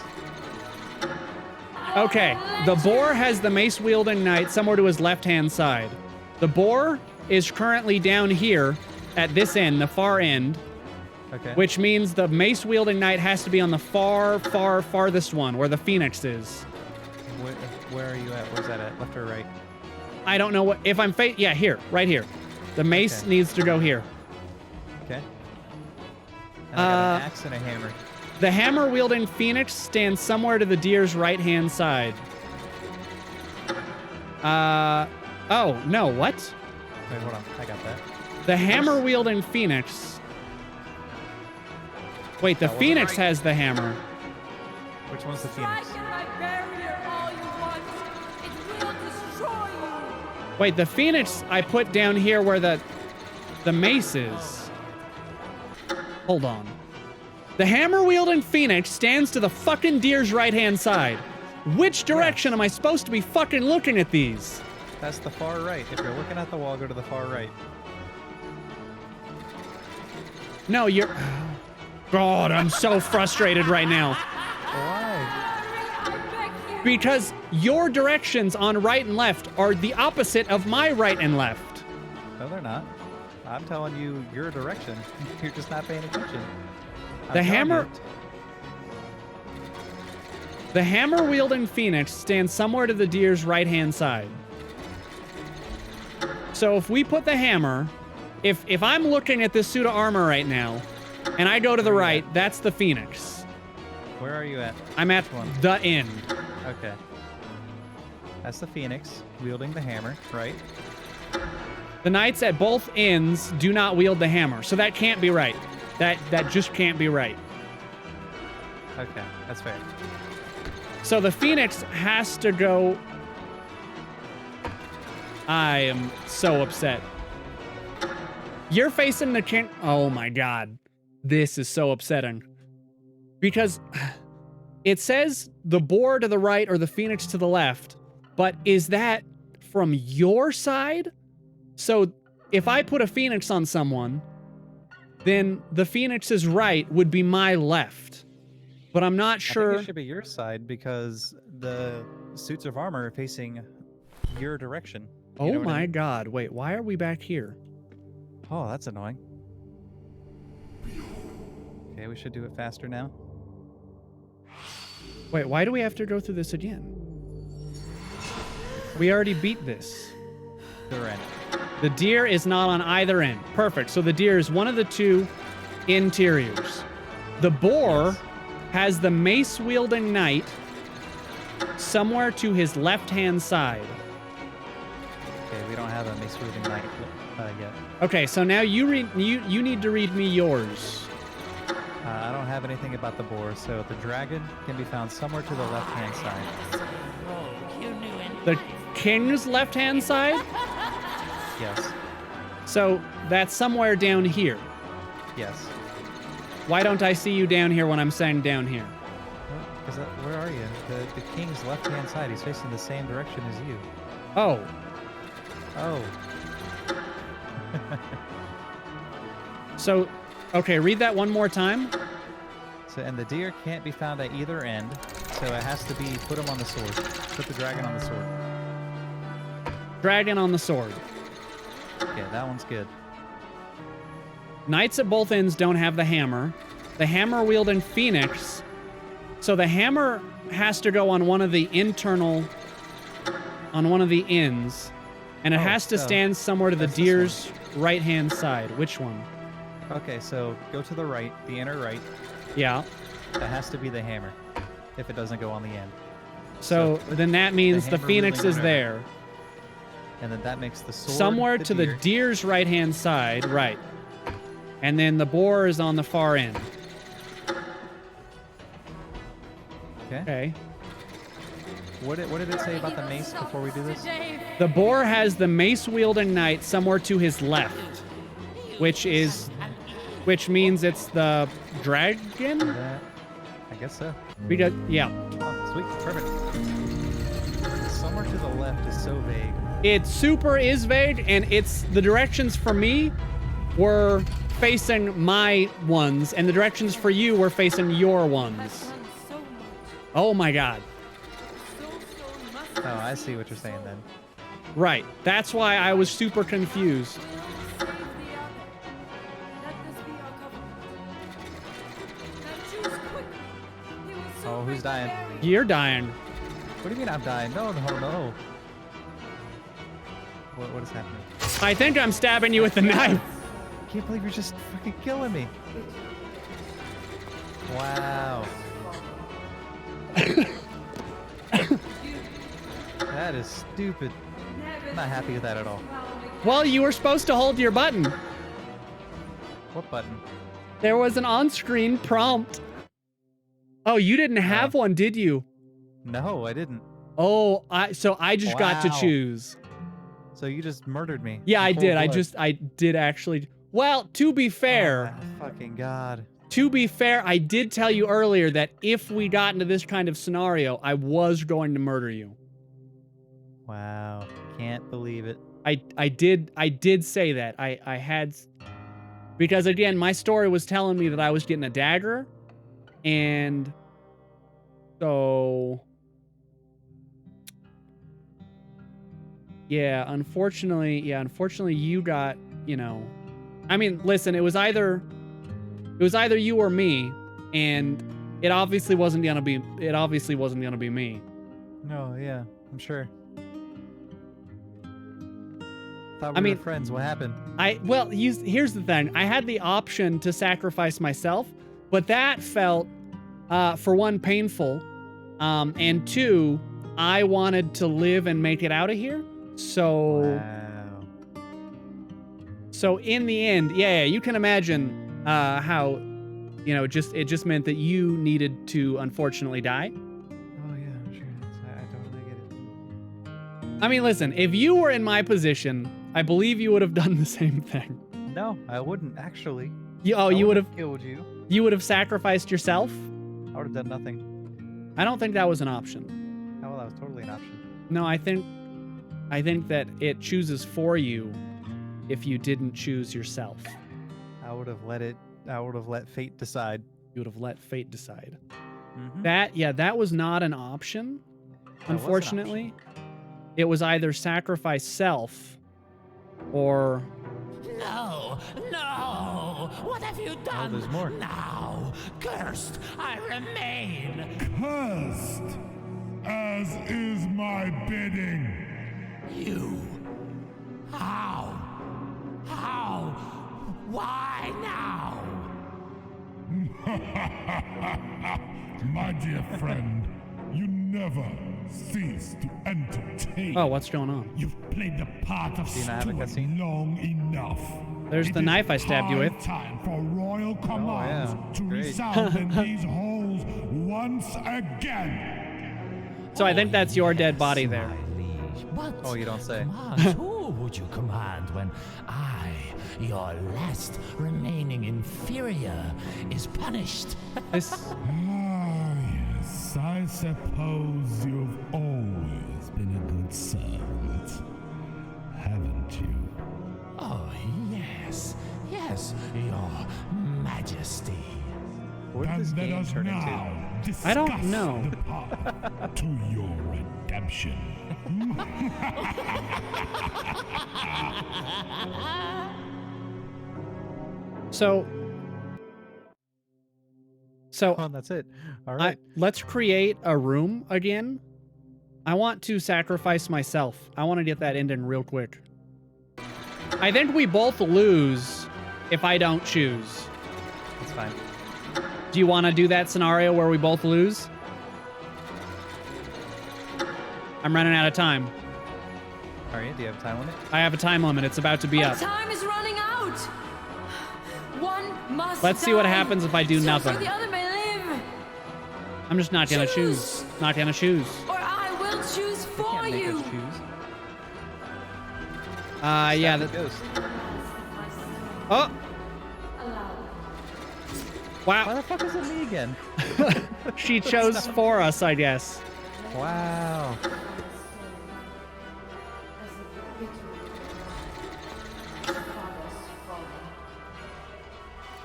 Okay, the boar has the mace-wielding knight somewhere to his left-hand side. The boar is currently down here at this end, the far end. Okay. Which means the mace-wielding knight has to be on the farthest one, where the phoenix is. Where are you at? Where's that at? Left or right? I don't know what... If I'm... Yeah, here. Right here. The mace needs to go here. Okay. And I got an axe and a hammer. The hammer-wielding phoenix stands somewhere to the deer's right-hand side. Oh, no, what? Wait, hold on. I got that. The hammer-wielding phoenix... Wait, the phoenix has the hammer. Which one's the phoenix? Wait, the phoenix I put down here where the mace is. Hold on. The hammer-wielding phoenix stands to the fucking deer's right-hand side. Which direction am I supposed to be fucking looking at these? That's the far right. If you're looking at the wall, go to the far right. No, you're... God, I'm so frustrated right now. Why? Because your directions on right and left are the opposite of my right and left. No, they're not. I'm telling you your direction. You're just not paying attention. The hammer-wielding phoenix stands somewhere to the deer's right-hand side. So if we put the hammer... If I'm looking at this suit of armor right now, and I go to the right, that's the phoenix. Where are you at? I'm at the end. Okay. That's the phoenix wielding the hammer, right? The knights at both ends do not wield the hammer, so that can't be right. That just can't be right. Okay, that's fair. So the phoenix has to go... I am so upset. You're facing the king... Oh my god. This is so upsetting. Because it says the boar to the right or the phoenix to the left, but is that from your side? So if I put a phoenix on someone, then the phoenix's right would be my left. But I'm not sure... I think it should be your side because the suits of armor are facing your direction. Oh my god. Wait, why are we back here? Oh, that's annoying. Okay, we should do it faster now. Wait, why do we have to go through this again? We already beat this. The end. The deer is not on either end. Perfect. So the deer is one of the two interiors. The boar has the mace-wielding knight somewhere to his left-hand side. Okay, we don't have a mace-wielding knight yet. Okay, so now you need to read me yours. I don't have anything about the boar, so the dragon can be found somewhere to the left-hand side. The king's left-hand side? Yes. So that's somewhere down here. Yes. Why don't I see you down here when I'm saying down here? Because where are you? The king's left-hand side. He's facing the same direction as you. Oh. Oh. So, okay, read that one more time. So, and the deer can't be found at either end, so it has to be put him on the sword. Put the dragon on the sword. Dragon on the sword. Okay, that one's good. Knights at both ends don't have the hammer. The hammer wielding phoenix. So the hammer has to go on one of the on one of the ends. And it has to stand somewhere to the deer's right-hand side. Which one? Okay, so go to the right, the inner right. Yeah. That has to be the hammer, if it doesn't go on the end. So then that means the phoenix is there. And then that makes the sword somewhere to the deer's right-hand side, right. And then the boar is on the far end. Okay. What did it say about the mace before we do this? The boar has the mace-wielding knight somewhere to his left, which means it's the dragon? I guess so. Because, yeah. Oh, sweet. Perfect. Somewhere to the left is so vague. It super is vague, and the directions for me were facing my ones, and the directions for you were facing your ones. Oh my god. Oh, I see what you're saying then. Right. That's why I was super confused. Oh, who's dying? You're dying. What do you mean I'm dying? No. What is happening? I think I'm stabbing you with the knife. I can't believe you're just fucking killing me. Wow. That is stupid. I'm not happy with that at all. Well, you were supposed to hold your button. What button? There was an on-screen prompt. Oh, you didn't have one, did you? No, I didn't. Oh, so I just got to choose. So you just murdered me. Yeah, I did. I did actually. Well, to be fair. Oh, fucking God. To be fair, I did tell you earlier that if we got into this kind of scenario, I was going to murder you. Wow. Can't believe it. I did say that. I had, because again, my story was telling me that I was getting a dagger, and so yeah, unfortunately you got, I mean, listen, it was either you or me, and it obviously wasn't gonna be me. No, yeah, I'm sure. Thought we were friends. What happened? Well, here's the thing. I had the option to sacrifice myself, but that felt, for one, painful, and two, I wanted to live and make it out of here. So, wow. So in the end, yeah, you can imagine how, it just meant that you needed to unfortunately die. Oh yeah, I'm sure. I totally get it. I mean, listen, if you were in my position, I believe you would have done the same thing. No, I wouldn't actually. You would have killed you. You would have sacrificed yourself? I would have done nothing. I don't think that was an option. Oh, well, that was totally an option. No, I think that it chooses for you if you didn't choose yourself. I would have let fate decide. You would have let fate decide. Mm-hmm. That was not an option. Unfortunately, it was either sacrifice self or No, no! What have you done? there's more. Now, cursed, I remain! Cursed, as is my bidding. You? How? How? Why now? My dear friend, you never cease to entertain. Oh, what's going on? You've played the part of Do you not have a steward cutscene? long enough. There's the It is knife I stabbed you high with. Time for royal commands yeah. to Great. resound in these halls once again. So I think that's your dead body there. My liege, but Oh, you don't say. commands who would you command when I, your last remaining inferior, is punished? This, Ah, yes, I suppose you've always been a good servant, haven't you? Oh, yes, yes, your majesty. What did this And let game us turn into? now discuss I don't know. the path to your redemption. so Oh, that's it. All right. let's create a room again. I want to sacrifice myself. I want to get that ending real quick. I think we both lose if I don't choose. That's fine. Do you want to do that scenario where we both lose? I'm running out of time. Are you? Do you have a time limit? I have a time limit. It's about to be Our up. time is running out. One must Let's see what die, happens if I do so nothing. the other may live, I'm just not gonna choose. Not gonna choose. or I will choose You for can't make you. us choose. Yeah. Stab the ghost. Oh. Why Wow. the fuck is it me again? She chose for us, I guess. Wow.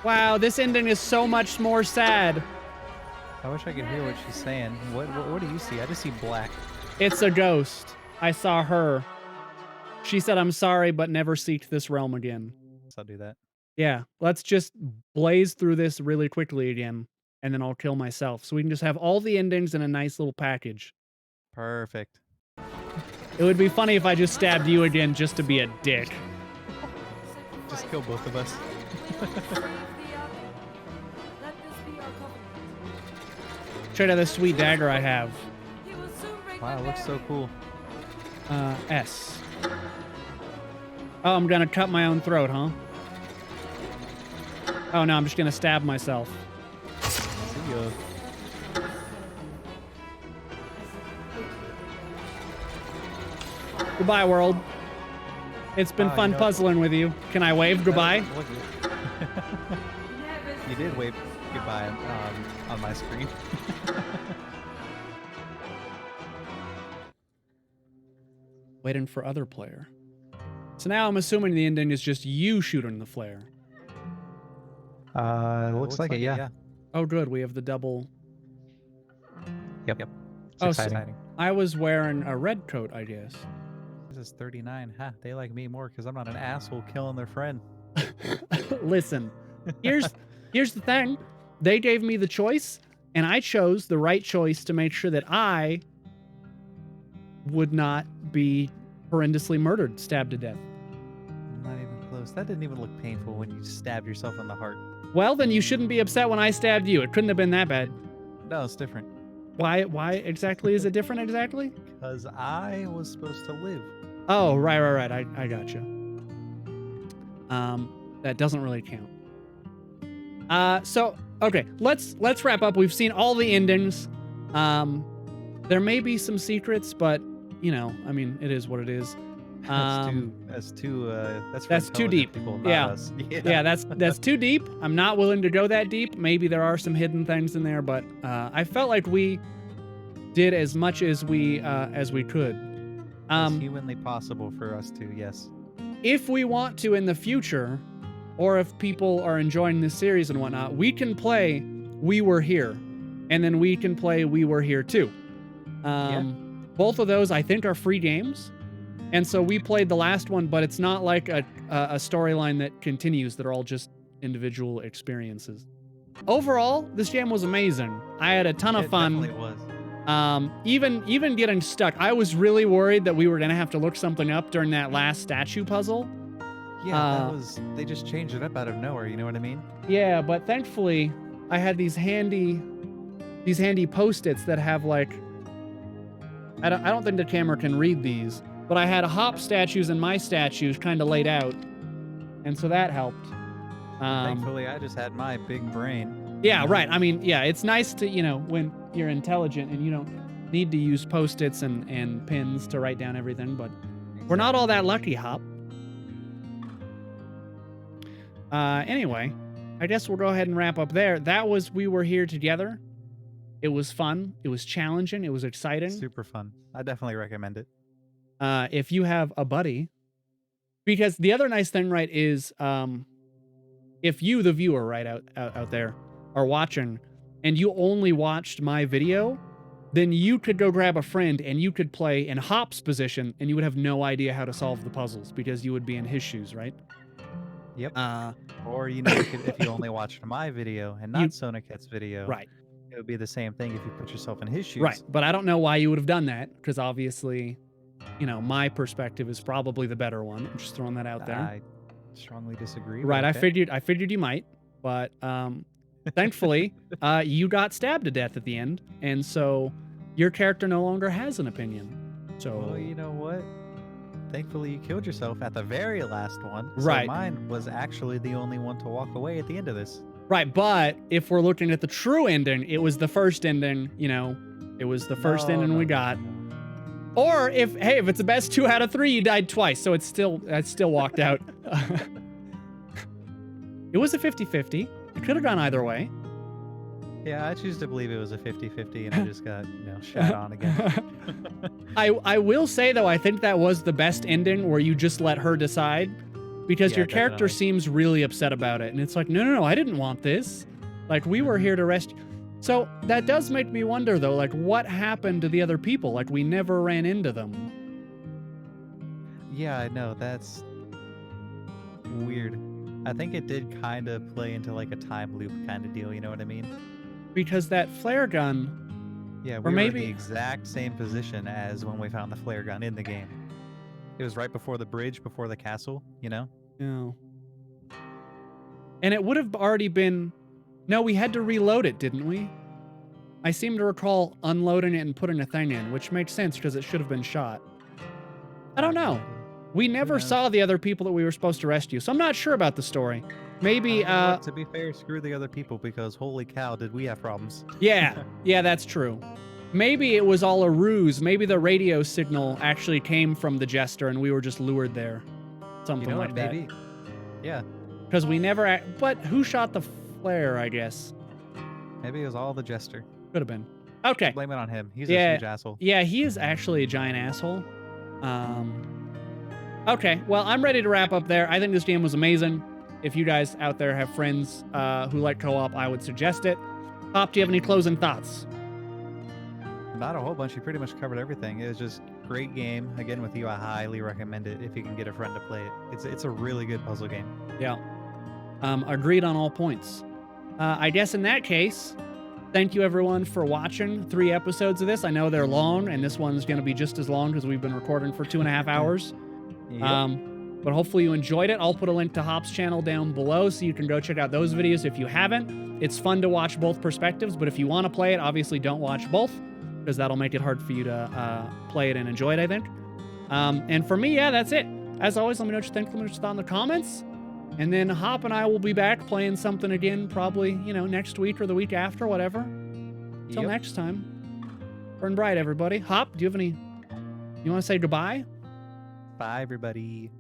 Wow, this ending is so much more sad. I wish I could hear what she's saying. What do you see? I just see black. It's a ghost. I saw her. She said, I'm sorry, but never seek this realm again. So I'll do that. Yeah, let's just blaze through this really quickly again, and then I'll kill myself. So we can just have all the endings in a nice little package. Perfect. It would be funny if I just stabbed you again just to be a dick. Just kill both of us. Check out this sweet dagger I have. Wow, it looks so cool. S. Oh, I'm gonna cut my own throat, huh? Oh no, I'm just gonna stab myself. See ya. Goodbye, world. It's been Oh, fun you know- puzzling with you. Can I wave goodbye? You did wave goodbye on my screen. Waiting for other player. So now I'm assuming the ending is just you shooting the flare. Looks like it, yeah. Oh, good. We have the double. Yep. Oh, It's so- exciting. I was wearing a red coat, I guess. This is 39. Ha, they like me more because I'm not an asshole killing their friend. Listen, here's the thing. They gave me the choice, and I chose the right choice to make sure that I would not be horrendously murdered, stabbed to death. Not even close. That didn't even look painful when you stabbed yourself in the heart. Well, then you shouldn't be upset when I stabbed you. It couldn't have been that bad. No, it's different. Why exactly is it different exactly? Because I was supposed to live. Oh, right. I gotcha. That doesn't really count. So okay, let's wrap up. We've seen all the endings. There may be some secrets, but you know, I mean, it is what it is. That's for that's too intelligent deep. People, not Yeah. us. Yeah, that's too deep. I'm not willing to go that deep. Maybe there are some hidden things in there, but I felt like we did as much as we could. As humanly possible for us to, yes. If we want to in the future, or if people are enjoying this series and whatnot, we can play We Were Here, and then we can play We Were Here too. Both of those I think are free games, and so we played the last one, but it's not like a a storyline that continues that are all just individual experiences. Overall, this jam was amazing. I had a ton of fun. It definitely was. Even getting stuck, I was really worried that we were gonna have to look something up during that last statue puzzle. Yeah, they just changed it up out of nowhere, you know what I mean? Yeah, but thankfully, I had these handy Post-its that have like, I don't think the camera can read these, but I had Hop statues and my statues kind of laid out, and so that helped. Thankfully, I just had my big brain. Yeah, right. I mean, yeah, it's nice to, when you're intelligent and you don't need to use Post-its and pins to write down everything, but we're not all that lucky, Hop. Anyway, I guess we'll go ahead and wrap up there. We were here together. It was fun. It was challenging. It was exciting. Super fun. I definitely recommend it. If you have a buddy, because the other nice thing, right, is, if you, the viewer, right, out there, are watching, and you only watched my video, then you could go grab a friend and you could play in Hop's position, and you would have no idea how to solve the puzzles because you would be in his shoes, right? Yep. Or if you only watched my video and not Sonoket's video, right? It would be the same thing if you put yourself in his shoes. Right. But I don't know why you would have done that, because obviously, my perspective is probably the better one. I'm just throwing that out there. I strongly disagree. Right. Okay. I figured you might, but thankfully, you got stabbed to death at the end, and so your character no longer has an opinion. So, well, you know what? Thankfully, you killed yourself at the very last one. Right. So mine was actually the only one to walk away at the end of this. Right, but if we're looking at the true ending, it was the first ending, it was the first ending we got. Or if it's the best 2 out of 3, you died twice, so I still walked out. It was a 50-50. It could have gone either way. Yeah, I choose to believe it was a 50-50 and I just got, shot on again. I will say, though, I think that was the best ending where you just let her decide, because your character definitely seems really upset about it. And it's like, no, I didn't want this. Like, we were here to rescue. So that does make me wonder, though, like, what happened to the other people? Like, we never ran into them. Yeah, I know. That's weird. I think it did kind of play into like a time loop kind of deal, you know what I mean? Because that flare gun... Yeah, we were in the exact same position as when we found the flare gun in the game. It was right before the bridge, before the castle, Yeah. And it would have already been... No, we had to reload it, didn't we? I seem to recall unloading it and putting a thing in, which makes sense because it should have been shot. I don't know. We never saw the other people that we were supposed to rescue, so I'm not sure about the story. Maybe, to be fair, screw the other people, because holy cow, did we have problems. Yeah, that's true. Maybe it was all a ruse. Maybe the radio signal actually came from the Jester and we were just lured there. Something like that. Maybe. Yeah. Because we never... But who shot the flare, I guess? Maybe it was all the Jester. Could have been. Okay. Blame it on him. He's a huge asshole. Yeah, he is actually a giant asshole. Okay, well, I'm ready to wrap up there. I think this game was amazing. If you guys out there have friends who like co-op, I would suggest it. Hop, do you have any closing thoughts? Not a whole bunch. You pretty much covered everything. It was just great game. Again, with you, I highly recommend it if you can get a friend to play it. It's a really good puzzle game. Yeah. Agreed on all points. I guess in that case, thank you everyone for watching 3 episodes of this. I know they're long, and this one's going to be just as long because we've been recording for 2.5 hours. Yep. But hopefully you enjoyed it. I'll put a link to Hop's channel down below so you can go check out those videos if you haven't. It's fun to watch both perspectives, but if you want to play it, obviously don't watch both, because that'll make it hard for you to play it and enjoy it, I think. And for me, yeah, that's it. As always, let me know what you think. Let me know what you thought in the comments. And then Hop and I will be back playing something again, probably, next week or the week after, whatever. Until next time. Burn bright, everybody. Hop, do you have any... You want to say goodbye? Bye, everybody.